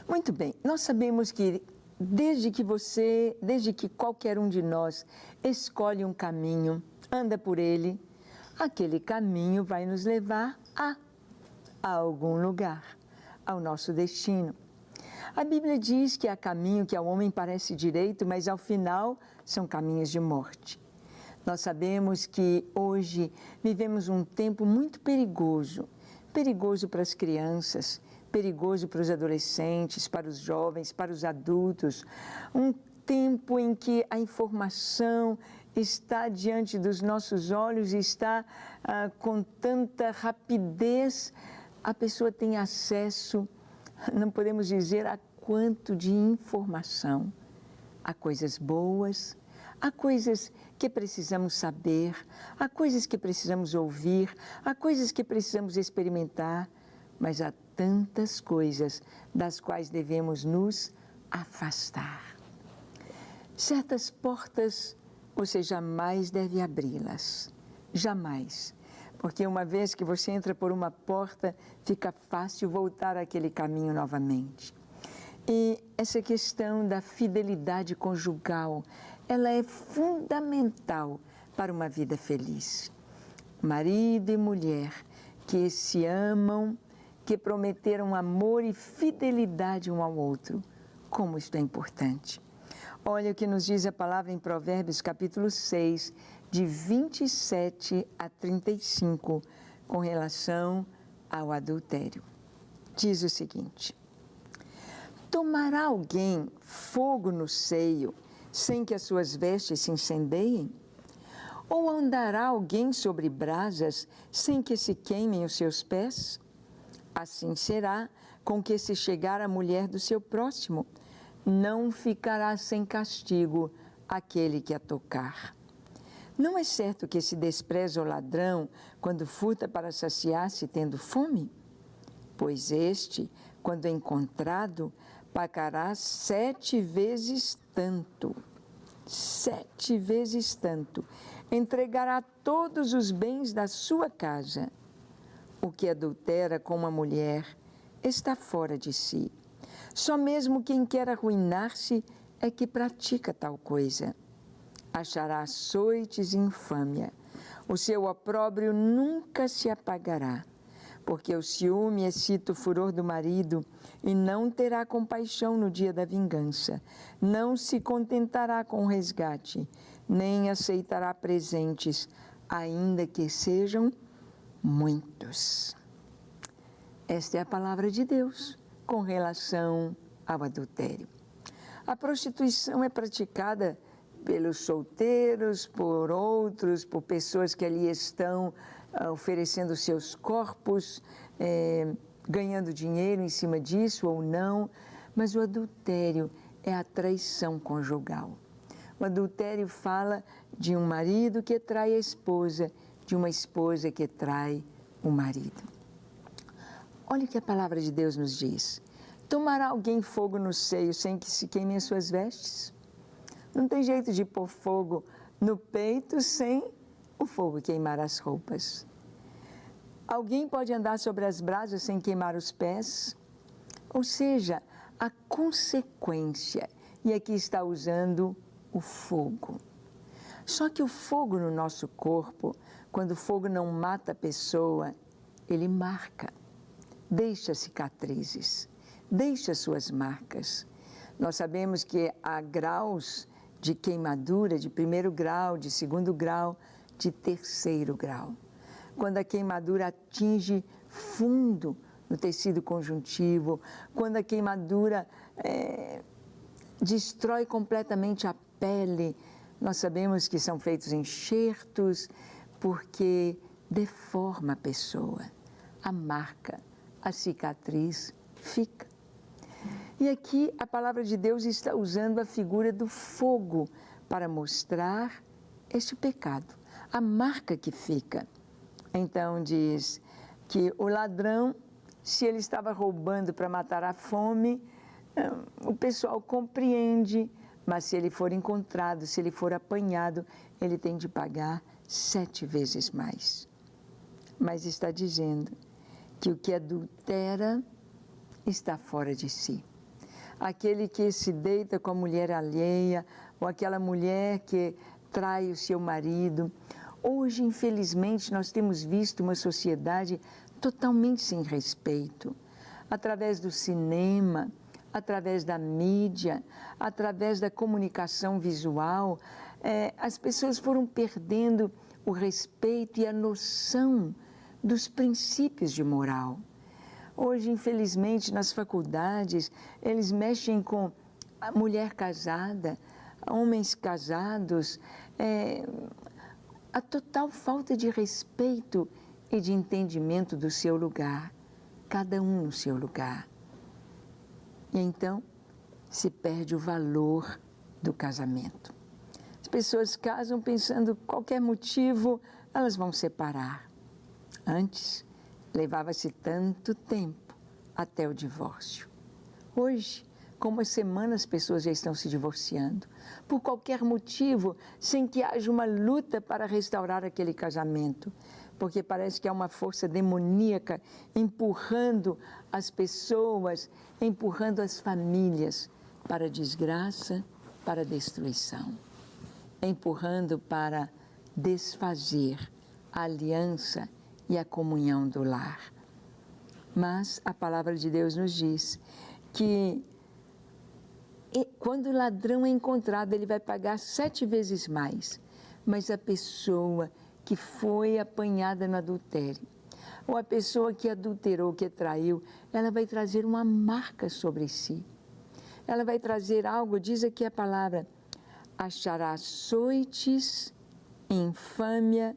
Muito bem, nós sabemos que desde que qualquer um de nós escolhe um caminho, anda por ele, aquele caminho vai nos levar a algum lugar, ao nosso destino. A Bíblia diz que há caminho que ao homem parece direito, mas ao final são caminhos de morte. Nós sabemos que hoje vivemos um tempo muito perigoso, perigoso para as crianças, perigoso para os adolescentes, para os jovens, para os adultos. Um tempo em que a informação está diante dos nossos olhos e está com tanta rapidez, a pessoa tem acesso, não podemos dizer a quanto de informação, há coisas boas, há coisas que precisamos saber, há coisas que precisamos ouvir, há coisas que precisamos experimentar, mas há tantas coisas das quais devemos nos afastar. Certas portas você jamais deve abri-las, jamais, porque uma vez que você entra por uma porta, fica fácil voltar àquele caminho novamente. E essa questão da fidelidade conjugal, ela é fundamental para uma vida feliz. Marido e mulher que se amam, que prometeram amor e fidelidade um ao outro, como isto é importante. Olha o que nos diz a palavra em Provérbios capítulo 6, de 27 a 35, com relação ao adultério. Diz o seguinte: tomará alguém fogo no seio, sem que as suas vestes se incendeiem? Ou andará alguém sobre brasas, sem que se queimem os seus pés? Assim será com que se chegar a mulher do seu próximo, não ficará sem castigo aquele que a tocar. Não é certo que se despreza o ladrão quando furta para saciar-se tendo fome? Pois este, quando encontrado, pagará 7 vezes tanto. 7 vezes tanto. Entregará todos os bens da sua casa. O que adultera com uma mulher está fora de si. Só mesmo quem quer arruinar-se é que pratica tal coisa. Achará açoites e infâmia. O seu opróbrio nunca se apagará, porque o ciúme excita o furor do marido e não terá compaixão no dia da vingança. Não se contentará com o resgate, nem aceitará presentes, ainda que sejam muitos. Esta é a palavra de Deus com relação ao adultério. A prostituição é praticada pelos solteiros, por outros, por pessoas que ali estão oferecendo seus corpos, ganhando dinheiro em cima disso ou não, mas o adultério é a traição conjugal. O adultério fala de um marido que trai a esposa, de uma esposa que trai o marido. Olha o que a palavra de Deus nos diz. Tomará alguém fogo no seio sem que se queimem as suas vestes? Não tem jeito de pôr fogo no peito sem o fogo queimar as roupas. Alguém pode andar sobre as brasas sem queimar os pés? Ou seja, a consequência, e aqui está usando o fogo. Só que o fogo no nosso corpo, quando o fogo não mata a pessoa, ele marca, deixa cicatrizes, deixa suas marcas. Nós sabemos que há graus de queimadura de 1º grau, de 2º grau, de 3º grau. Quando a queimadura atinge fundo no tecido conjuntivo, quando a queimadura destrói completamente a pele, nós sabemos que são feitos enxertos, porque deforma a pessoa, a marca, a cicatriz fica. E aqui a palavra de Deus está usando a figura do fogo para mostrar este pecado, a marca que fica. Então diz que o ladrão, se ele estava roubando para matar a fome, o pessoal compreende, mas se ele for encontrado, se ele for apanhado, ele tem de pagar 7 vezes mais. Mas está dizendo que o que adultera está fora de si. aquele que se deita com a mulher alheia, ou aquela mulher que trai o seu marido. Hoje, infelizmente, nós temos visto uma sociedade totalmente sem respeito. Através do cinema, através da mídia, através da comunicação visual, as pessoas foram perdendo o respeito e a noção dos princípios de moral. Hoje, infelizmente, nas faculdades, eles mexem com a mulher casada, homens casados, a total falta de respeito e de entendimento do seu lugar, cada um no seu lugar. E então se perde o valor do casamento. As pessoas casam pensando que qualquer motivo elas vão separar. Antes, levava-se tanto tempo até o divórcio. Hoje, com uma semana as pessoas já estão se divorciando, por qualquer motivo, sem que haja uma luta para restaurar aquele casamento, porque parece que há uma força demoníaca empurrando as pessoas, empurrando as famílias para a desgraça, para a destruição, empurrando para desfazer a aliança e a comunhão do lar. Mas a palavra de Deus nos diz que quando o ladrão é encontrado, ele vai pagar 7 vezes mais. Mas a pessoa que foi apanhada no adultério, ou a pessoa que adulterou, que traiu, ela vai trazer uma marca sobre si. Ela vai trazer algo, diz aqui a palavra, achará açoites, infâmia,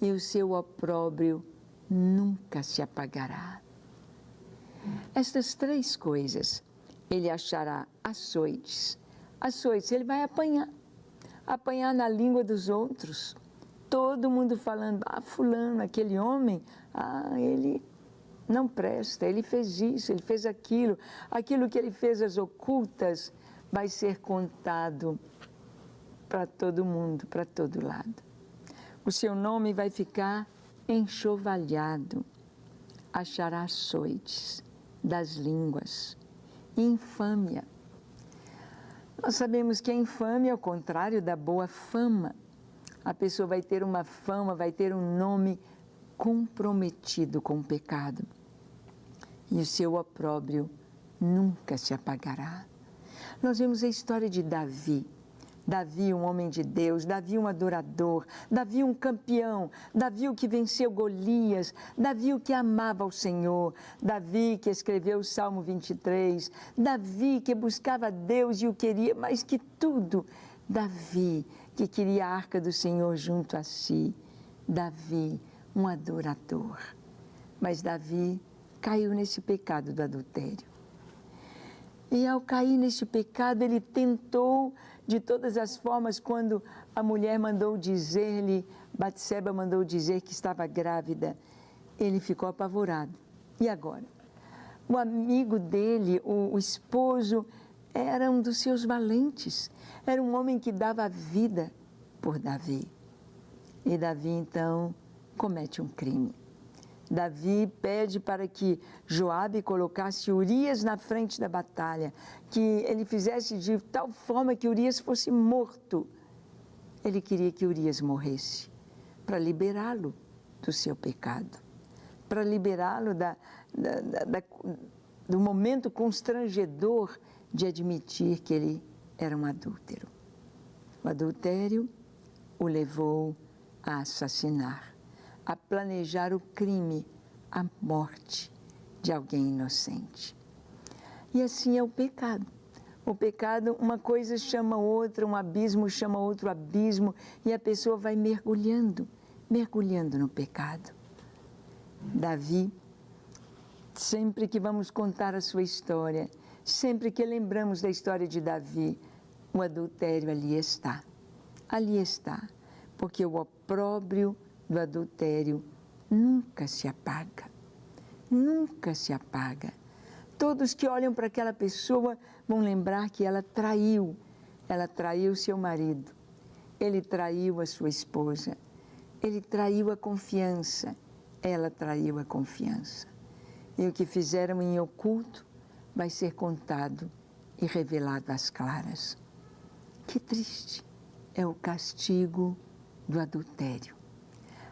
e o seu opróbrio nunca se apagará. Estas 3 coisas, ele achará açoites. Açoites, ele vai apanhar na língua dos outros. Todo mundo falando, fulano, aquele homem, ele não presta, ele fez isso, ele fez aquilo. Aquilo que ele fez às ocultas vai ser contado para todo mundo, para todo lado. O seu nome vai ficar enxovalhado. Achará açoites das línguas. Infâmia. Nós sabemos que a infâmia é o contrário da boa fama. A pessoa vai ter uma fama, vai ter um nome comprometido com o pecado. E o seu opróbrio nunca se apagará. Nós vemos a história de Davi. Davi, um homem de Deus, Davi, um adorador, Davi, um campeão, Davi, o que venceu Golias, Davi, o que amava o Senhor, Davi, que escreveu o Salmo 23, Davi, que buscava Deus e o queria mais que tudo, Davi, que queria a arca do Senhor junto a si, Davi, um adorador. Mas Davi caiu nesse pecado do adultério. E ao cair neste pecado, ele tentou de todas as formas, quando a mulher mandou dizer-lhe, Batseba mandou dizer que estava grávida, ele ficou apavorado. E agora? O amigo dele, o esposo, era um dos seus valentes, era um homem que dava a vida por Davi. E Davi, então, comete um crime. Davi pede para que Joabe colocasse Urias na frente da batalha, que ele fizesse de tal forma que Urias fosse morto. Ele queria que Urias morresse, para liberá-lo do seu pecado, para liberá-lo do momento constrangedor de admitir que ele era um adúltero. O adultério o levou a assassinar, a planejar o crime, a morte de alguém inocente. E assim é o pecado. O pecado, uma coisa chama outra, um abismo chama outro abismo, e a pessoa vai mergulhando no pecado. Davi, sempre que vamos contar a sua história, sempre que lembramos da história de Davi, o adultério ali está, porque o opróbrio do adultério nunca se apaga, nunca se apaga. Todos que olham para aquela pessoa vão lembrar que ela traiu seu marido, ele traiu a sua esposa, ele traiu a confiança, ela traiu a confiança. E o que fizeram em oculto vai ser contado e revelado às claras. Que triste é o castigo do adultério.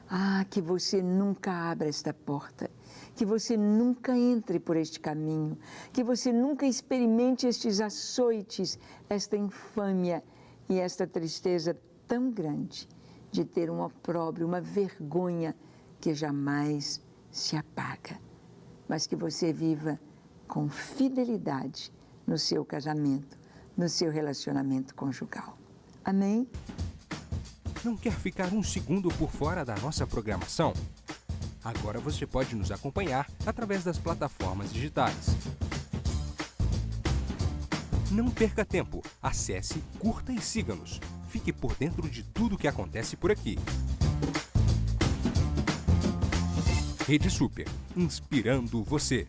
Ah, que você nunca abra esta porta, que você nunca entre por este caminho, que você nunca experimente estes açoites, esta infâmia e esta tristeza tão grande de ter um opróbrio, uma vergonha que jamais se apaga, mas que você viva com fidelidade no seu casamento, no seu relacionamento conjugal. Amém? Não quer ficar um segundo por fora da nossa programação? Agora você pode nos acompanhar através das plataformas digitais. Não perca tempo. Acesse, curta e siga-nos. Fique por dentro de tudo o que acontece por aqui. Rede Super, inspirando você.